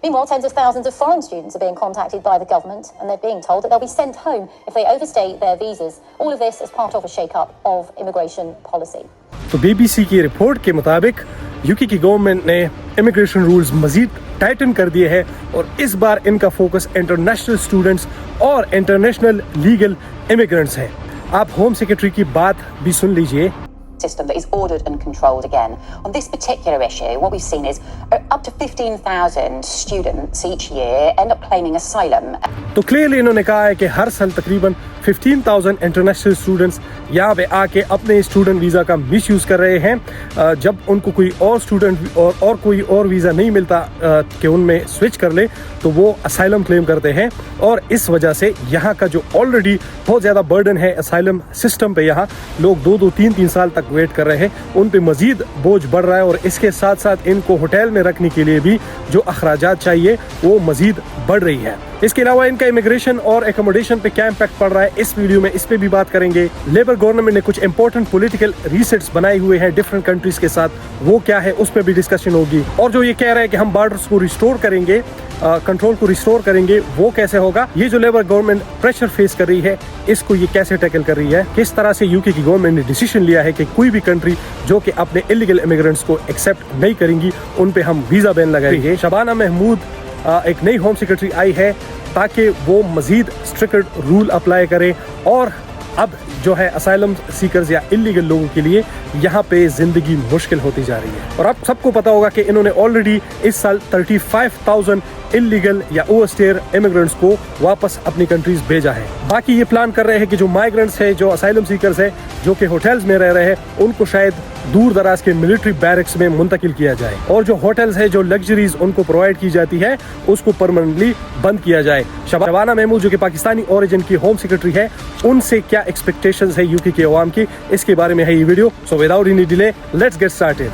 Meanwhile, tens of thousands of foreign students are being contacted by the government and they're being told that they'll be sent home if they overstay their visas. All of this as part of a shake-up of immigration policy. तो BBC की report के मुताबिक UK की government ने immigration rules मजीद Titan कर दिए हैं और इस बार इनका फोकस इंटरनेशनल स्टूडेंट्स और इंटरनेशनल लीगल इमिग्रेंट्स है। आप होम सेक्रेटरी की बात भी सुन लीजिए। System that is ordered and controlled again. On this particular issue, what we've seen is up to 15,000 students each year end up claiming asylum. तो clearly इन्होंने कहा है कि हर साल तकरीबन 15,000 इंटरनेशनल स्टूडेंट्स यहाँ पे आके अपने स्टूडेंट वीज़ा का मिसयूज़ कर रहे हैं। जब उनको कोई और स्टूडेंट और कोई और वीज़ा नहीं मिलता कि उनमें स्विच कर ले तो वो असाइलम क्लेम करते हैं और इस वजह से यहाँ का जो ऑलरेडी बहुत ज़्यादा बर्डन है असाइलम सिस्टम पे, यहाँ लोग 2-2, 3-3 साल तक वेट कर रहे हैं, उन पे मज़ीद बोझ बढ़ रहा है और इसके साथ साथ इनको होटल में रखने के लिए भी जो अखराजात चाहिए वो मज़ीद बढ़ रही है। इसके अलावा इनका इमिग्रेशन और एकोमोडेशन पे क्या इम्पैक्ट पड़ रहा है इस वीडियो में इस पे भी बात करेंगे। लेबर गवर्नमेंट ने कुछ इंपॉर्टेंट पॉलिटिकल रीसेट्स बनाए हुए हैं डिफरेंट कंट्रीज के साथ, वो क्या है उस पर भी डिस्कशन होगी। और जो ये कह रहा है कि हम बॉर्डर्स को रिस्टोर करेंगे, कंट्रोल को रिस्टोर करेंगे, वो कैसे होगा। ये जो लेबर गवर्नमेंट प्रेशर फेस कर रही है इसको ये कैसे टैकल कर रही है, किस तरह से यूके की गवर्नमेंट ने डिसीजन लिया है कि कोई भी कंट्री जो कि अपने इलीगल इमिग्रेंट्स को एक्सेप्ट नहीं करेंगी उन पे हम वीज़ा बैन लगाएंगे। शबाना महमूद एक नई होम सेक्रेटरी आई है ताकि वो मज़ीद स्ट्रिक्ट रूल अप्लाई करे और अब जो है असाइलम सीकर्स या इलीगल लोगों के लिए यहाँ पे ज़िंदगी मुश्किल होती जा रही है। और अब सबको पता होगा कि इन्होंने ऑलरेडी इस साल 35,000 इलीगल या ओवरस्टेयर इमिग्रेंट्स को वापस अपनी कंट्रीज भेजा है। बाकी ये प्लान कर रहे हैं कि जो माइग्रेंट्स है, जो असाइलम सीकर्स है, जो कि होटल्स में रह रहे हैं, उनको शायद दूर दराज के मिलिट्री बैरक्स में मुंतकिल किया जाए और जो होटल्स है, जो लग्जरीज उनको प्रोवाइड की जाती है उसको परमानेंटली बंद किया जाए। शबाना महमूद जो कि पाकिस्तानी ओरिजिन की होम सेक्रेटरी है, उनसे क्या एक्सपेक्टेशंस है यूके के अवाम की, इसके बारे में है ये video. So without any delay let's get started.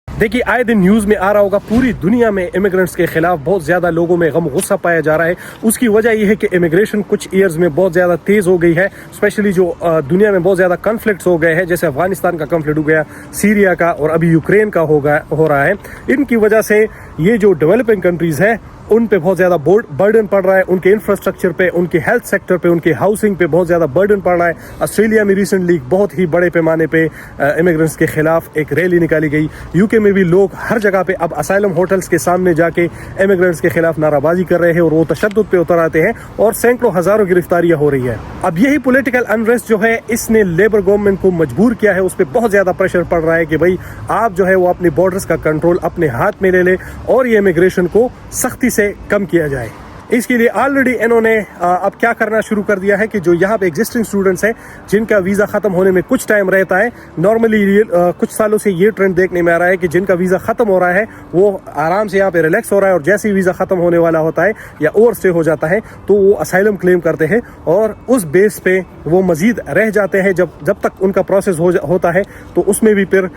देखिए, आए दिन न्यूज़ में आ रहा होगा पूरी दुनिया में इमिग्रेंट्स के खिलाफ बहुत ज़्यादा लोगों में गम गुस्सा पाया जा रहा है। उसकी वजह यह है कि इमिग्रेशन कुछ ईयर्स में बहुत ज़्यादा तेज़ हो गई है, स्पेशली जो दुनिया में बहुत ज़्यादा कन्फ्लिक्ट्स हो गए हैं, जैसे अफगानिस्तान का कन्फ्लिक्ट हो गया, सीरिया का और अभी यूक्रेन का हो रहा है। इनकी वजह से ये जो डेवलपिंग कंट्रीज़ हैं उन पे बहुत ज़्यादा बर्डन पड़ रहा है, उनके इंफ्रास्ट्रक्चर पे, उनके हेल्थ सेक्टर पे, उनके हाउसिंग पे बहुत ज़्यादा बर्डन पड़ रहा है। ऑस्ट्रेलिया में रिसेंटली बहुत ही बड़े पैमाने पे इमिग्रेंट्स के खिलाफ एक रैली निकाली गई। यूके में भी लोग हर जगह पे अब असाइलम होटल्स के सामने जाके इमिग्रेंट्स के खिलाफ नाराबाजी कर रहे हैं और वो तशद्दुद पे उतर आते हैं और सैकड़ों हज़ारों गिरफ्तारियां हो रही है। अब यही पॉलिटिकल अनरेस्ट जो है इसने लेबर गवर्नमेंट को मजबूर किया है, उस पर बहुत ज़्यादा प्रेशर पड़ रहा है कि भाई आप जो है वो अपने बॉर्डर्स का कंट्रोल अपने हाथ में ले ले और ये इमिग्रेशन को सख्ती से कम किया जाए। इसके लिए ऑलरेडी इन्होंने अब क्या करना शुरू कर दिया है कि जो यहाँ पे एग्जिस्टिंग स्टूडेंट्स हैं जिनका वीज़ा ख़त्म होने में कुछ टाइम रहता है, नॉर्मली कुछ सालों से ये ट्रेंड देखने में आ रहा है कि जिनका वीज़ा ख़त्म हो रहा है वो आराम से यहाँ पे रिलैक्स हो रहा है और जैसे ही वीज़ा ख़त्म होने वाला होता है या ओवर स्टे हो जाता है तो वो असाइलम क्लेम करते हैं और उस बेस पे वो मज़ीद रह जाते हैं। जब तक उनका प्रोसेस होता है तो उसमें भी फिर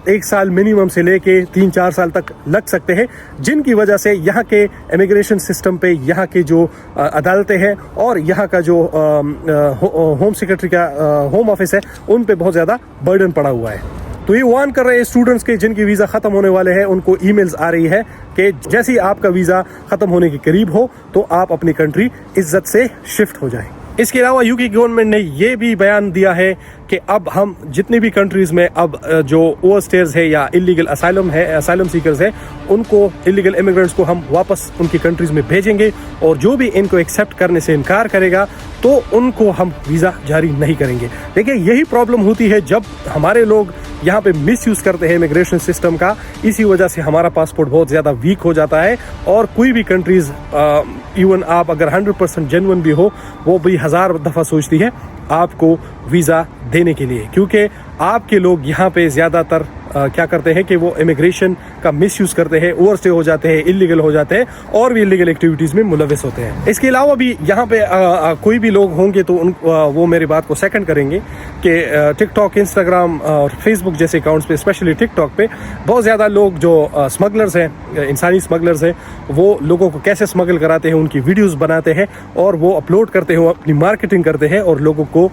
1 साल मिनिमम से लेके 3-4 साल तक लग सकते हैं, जिनकी वजह से यहाँ के इमिग्रेशन सिस्टम पे, यहाँ के जो अदालतें हैं और यहाँ का जो होम सेक्रेटरी का होम ऑफिस है उन पे बहुत ज़्यादा बर्डन पड़ा हुआ है। तो ये वार्न कर रहे हैं स्टूडेंट्स के जिनकी वीज़ा ख़त्म होने वाले हैं, उनको ईमेल्स आ रही है कि जैसे ही आपका वीज़ा ख़त्म होने के करीब हो तो आप अपनी कंट्री इज्जत से शिफ्ट हो जाएं। इसके अलावा यूके गवर्नमेंट ने ये भी बयान दिया है कि अब हम जितनी भी कंट्रीज़ में अब जो ओवरस्टेयर्स है या इलीगल असाइलम सीकर्स है उनको, इलीगल इमिग्रेंट्स को हम वापस उनकी कंट्रीज़ में भेजेंगे और जो भी इनको एक्सेप्ट करने से इनकार करेगा तो उनको हम वीज़ा जारी नहीं करेंगे। देखिए, यही प्रॉब्लम होती है जब हमारे लोग यहाँ पे मिसयूज़ करते हैं इमिग्रेशन सिस्टम का, इसी वजह से हमारा पासपोर्ट बहुत ज़्यादा वीक हो जाता है और कोई भी कंट्रीज़ इवन आप अगर 100% जेन्युइन भी हो वो भी 1000 दफ़ा सोचती है आपको वीज़ा देने के लिए, क्योंकि आपके लोग यहाँ पे ज़्यादातर क्या करते हैं कि वो इमिग्रेशन का मिसयूज़ करते हैं, ओवरस्टे हो जाते हैं, इलीगल हो जाते हैं और भी इलीगल एक्टिविटीज़ में मुलविस होते हैं। इसके अलावा भी यहाँ पे कोई भी लोग होंगे तो वो मेरी बात को सेकंड करेंगे कि टिकटॉक, इंस्टाग्राम और फेसबुक जैसे अकाउंट्स पे, स्पेशली टिकटॉक पे बहुत ज़्यादा लोग जो स्मगलर्स हैं, इंसानी स्मगलर्स हैं, वो लोगों को कैसे स्मगल कराते हैं उनकी वीडियोज़ बनाते हैं और वो अपलोड करते हैं, अपनी मार्केटिंग करते हैं और लोगों को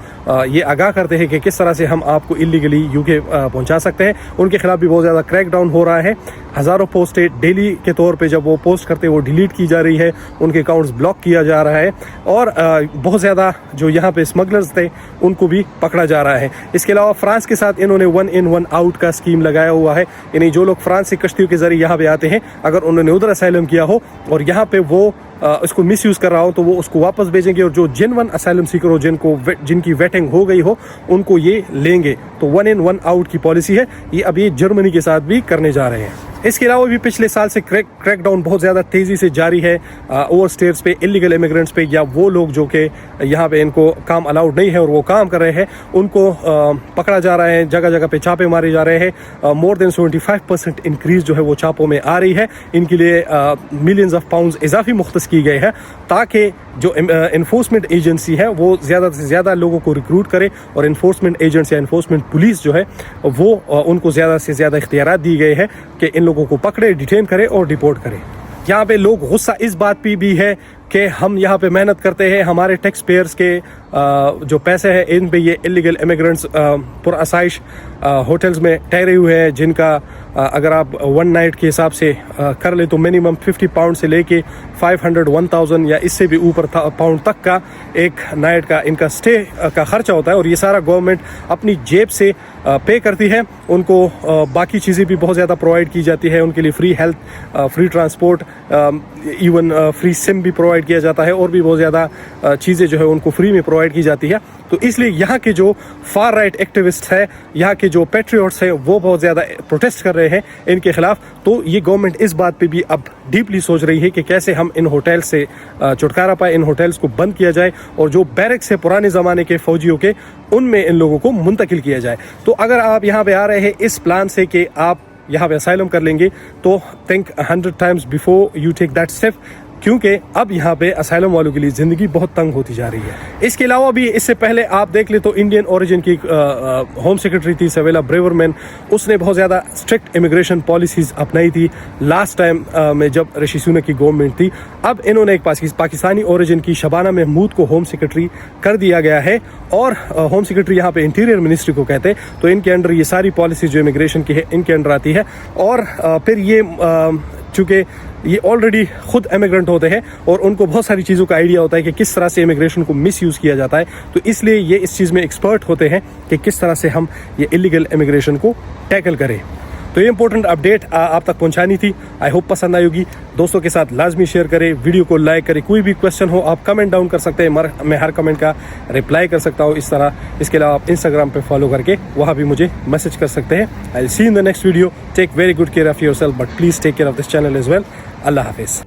ये आगाह करते हैं कि किस तरह से हम आपको इलीगली यूके पहुँचा सकते हैं। उनके खिलाफ भी बहुत ज़्यादा क्रैक डाउन हो रहा है। हज़ारों पोस्टें डेली के तौर पे जब वो पोस्ट करते हैं वो डिलीट की जा रही है, उनके अकाउंट्स ब्लॉक किया जा रहा है और बहुत ज़्यादा जो यहाँ पे स्मगलर्स थे उनको भी पकड़ा जा रहा है। इसके अलावा फ्रांस के साथ इन्होंने 1 in 1 out का स्कीम लगाया हुआ है, यानी जो लोग फ्रांस से कश्तियों के ज़रिए यहाँ पे आते हैं, अगर उन्होंने उधर असाइलम किया हो और यहाँ पे वो इसको मिसयूज़ कर रहा हो तो वो उसको वापस भेजेंगे और जो जेन्युइन असाइलम सीकर हो, जिनकी वेटिंग हो गई हो, उनको ये लेंगे। तो 1 in 1 out की पॉलिसी है ये, अब ये जर्मनी के साथ भी करने जा रहे हैं। इसके अलावा भी पिछले साल से क्रैकडाउन बहुत ज़्यादा तेज़ी से जारी है ओवरस्टेयर्स पे, इलीगल इमिग्रेंट्स पे, या वो लोग जो कि यहाँ पे इनको काम अलाउड नहीं है और वो काम कर रहे हैं उनको पकड़ा जा रहा है, जगह जगह पे छापे मारे जा रहे हैं। मोर देन 75% इंक्रीज़ जो है वो छापों में आ रही है। इनके लिए मिलियंस ऑफ पाउंड्स इजाफी मुख्तस की गई है ताकि जो इन्फोर्समेंट एजेंसी है वो ज़्यादा से ज़्यादा लोगों को रिक्रूट करे और इन्फोर्समेंट एजेंट्स या इन्फोर्समेंट पुलिस जो है वो उनको ज़्यादा से ज़्यादा इख्तियारात दी गए हैं कि इन लोगों को पकड़े, डिटेन करे और डिपोर्ट करे। यहाँ पे लोग गुस्सा इस बात पे भी है कि हम यहाँ पे मेहनत करते हैं, हमारे टैक्स पेयर्स के जो पैसे हैं इन पे ये इलीगल इमिग्रेंट्स पुरअसाइश होटल्स में ठहरे हुए हैं, जिनका अगर आप 1 नाइट के हिसाब से कर ले तो मिनिमम 50 पाउंड से लेके 500, 1000 या इससे भी ऊपर पाउंड तक का एक नाइट का इनका स्टे का खर्चा होता है और ये सारा गवर्नमेंट अपनी जेब से पे करती है। उनको बाकी चीज़ें भी बहुत ज़्यादा प्रोवाइड की जाती है, उनके लिए free health, free transport, even free SIM भी प्रोवाइड किया जाता है और भी बहुत ज़्यादा चीज़ें जो है उनको फ्री में प्रोवाइड की जाती है। तो इसलिए यहाँ के जो फार राइट एक्टिविस्ट है, यहाँ के जो पैट्रियट्स है, वो बहुत ज़्यादा प्रोटेस्ट कर रहे हैं इनके खिलाफ। तो ये गवर्नमेंट इस बात पे भी अब डीपली सोच रही है कि कैसे हम इन होटल से छुटकारा पाए, इन होटल्स को बंद किया जाए और जो बैरक्स है पुराने ज़माने के फ़ौजियों के, उनमें इन लोगों को मुंतकिल किया जाए। तो अगर आप यहाँ पे आ रहे हैं इस प्लान से कि आप यहाँ पे असाइलम कर लेंगे तो think 100 times before you take that step, क्योंकि अब यहाँ पे असाइलम वालों के लिए ज़िंदगी बहुत तंग होती जा रही है। इसके अलावा भी इससे पहले आप देख ले तो इंडियन ओरिजिन की होम सेक्रेटरी थी सवेला ब्रेवरमैन, उसने बहुत ज़्यादा स्ट्रिक्ट इमिग्रेशन पॉलिसीज़ अपनाई थी लास्ट टाइम में जब ऋषि सुनक की गवर्नमेंट थी। अब इन्होंने एक पाकिस्तानी ओरिजिन की शबाना महमूद को होम सेक्रेटरी कर दिया गया है और होम सेक्रेटरी यहाँ पे इंटीरियर मिनिस्ट्री को कहते हैं। तो इनके अंडर ये सारी पॉलिसी जो इमिग्रेशन की है इनके अंडर आती है और फिर ये चूँकि ये ऑलरेडी खुद इमिग्रेंट होते हैं और उनको बहुत सारी चीज़ों का आइडिया होता है कि किस तरह से इमिग्रेशन को मिसयूज़ किया जाता है, तो इसलिए ये इस चीज़ में एक्सपर्ट होते हैं कि किस तरह से हम ये इलीगल इमिग्रेशन को टैकल करें। तो ये इंपॉर्टेंट अपडेट आप तक पहुंचानी थी। आई होप पसंद आएगी, दोस्तों के साथ लाजमी शेयर करें, वीडियो को लाइक करें। कोई भी क्वेश्चन हो आप कमेंट डाउन कर सकते हैं, मैं हर कमेंट का रिप्लाई कर सकता हूँ इस तरह। इसके अलावा आप इंस्टाग्राम पे फॉलो करके वहाँ भी मुझे मैसेज कर सकते हैं। I will see in the next video. Take very good care of yourself, but please take care of this channel as well. अल्लाह हाफिज़।